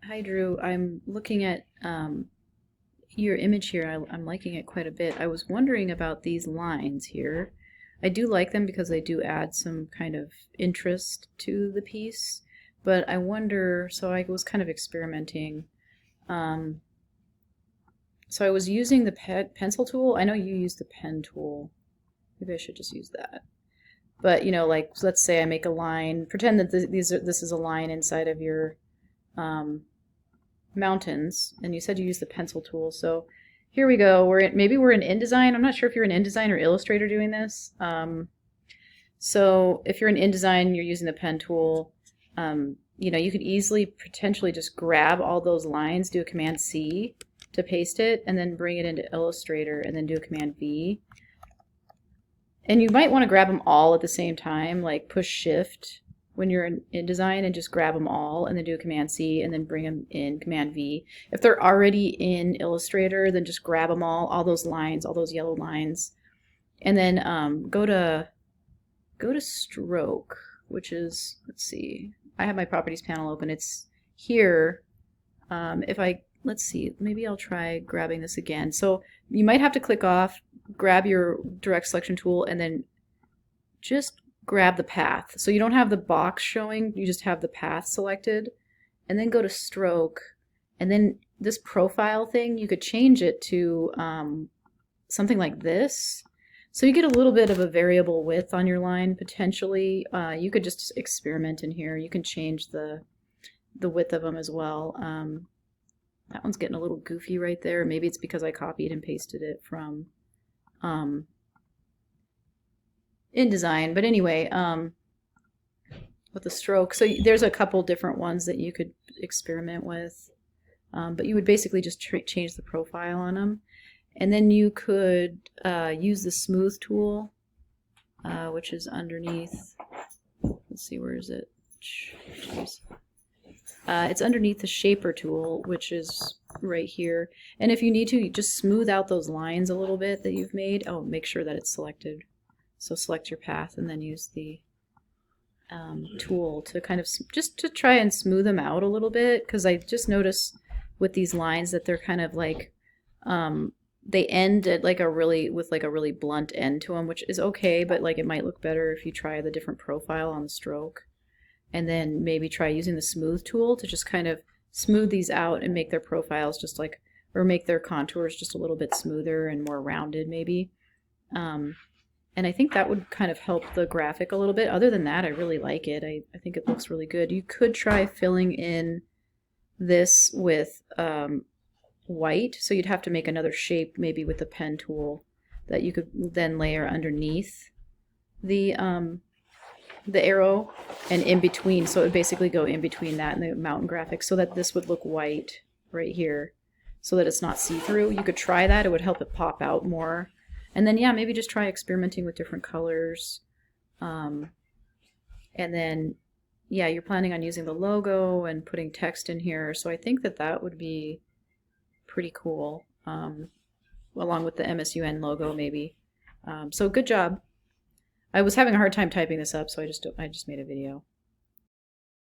Hi, Drew. I'm looking at your image here. I'm liking it quite a bit. I was wondering about these lines here. I do like them because they do add some kind of interest to the piece, but I wonder, so I was kind of experimenting. Um, so I was using the pencil tool. I know you use the pen tool. Maybe I should just use that. But, like, let's say I make a line, pretend that this is a line inside of your um, mountains, and you said you use the pencil tool. So here we go. Maybe we're in InDesign. I'm not sure if you're in InDesign or Illustrator doing this. So if you're in InDesign, you're using the pen tool. You could easily potentially just grab all those lines, do a Command C to paste it, and then bring it into Illustrator, and then do a Command V. And you might want to grab them all at the same time, like push Shift when you're in InDesign and just grab them all and then do a Command C and then bring them in Command V. If they're already in Illustrator, then just grab them all those lines, all those yellow lines, and then go to Stroke, which is, let's see, I have my Properties panel open. It's here. Let's see, maybe I'll try grabbing this again. So you might have to click off, grab your direct selection tool, and then just grab the path. So you don't have the box showing, you just have the path selected, and then go to Stroke, and then this profile thing, you could change it to something like this. So you get a little bit of a variable width on your line, potentially. You could just experiment in here. You can change the width of them as well. That one's getting a little goofy right there. Maybe it's because I copied and pasted it from InDesign. But anyway, with the stroke, so there's a couple different ones that you could experiment with. But you would basically just change the profile on them. And then you could use the smooth tool, which is underneath. Let's see, where is it? Jeez. It's underneath the shaper tool, which is right here. And if you need to, you just smooth out those lines a little bit that you've made. Oh, make sure that it's selected. So select your path and then use the tool to kind of just to try and smooth them out a little bit, because I just noticed with these lines that they're kind of like they end at like a really blunt end to them, which is okay, but like it might look better if you try the different profile on the stroke. And then maybe try using the smooth tool to just kind of smooth these out and make their profiles just like, or make their contours just a little bit smoother and more rounded maybe. And I think that would kind of help the graphic a little bit. Other than that, I really like it. I think it looks really good. You could try filling in this with white. So you'd have to make another shape maybe with the pen tool that you could then layer underneath the arrow and in between, so it would basically go in between that and the mountain graphic, so that this would look white right here, so that it's not see-through. You could try that, it would help it pop out more. And then yeah, maybe just try experimenting with different colors. And then yeah, you're planning on using the logo and putting text in here, so I think that that would be pretty cool, along with the MSUN logo maybe. So good job. I was having a hard time typing this up, so I just made a video.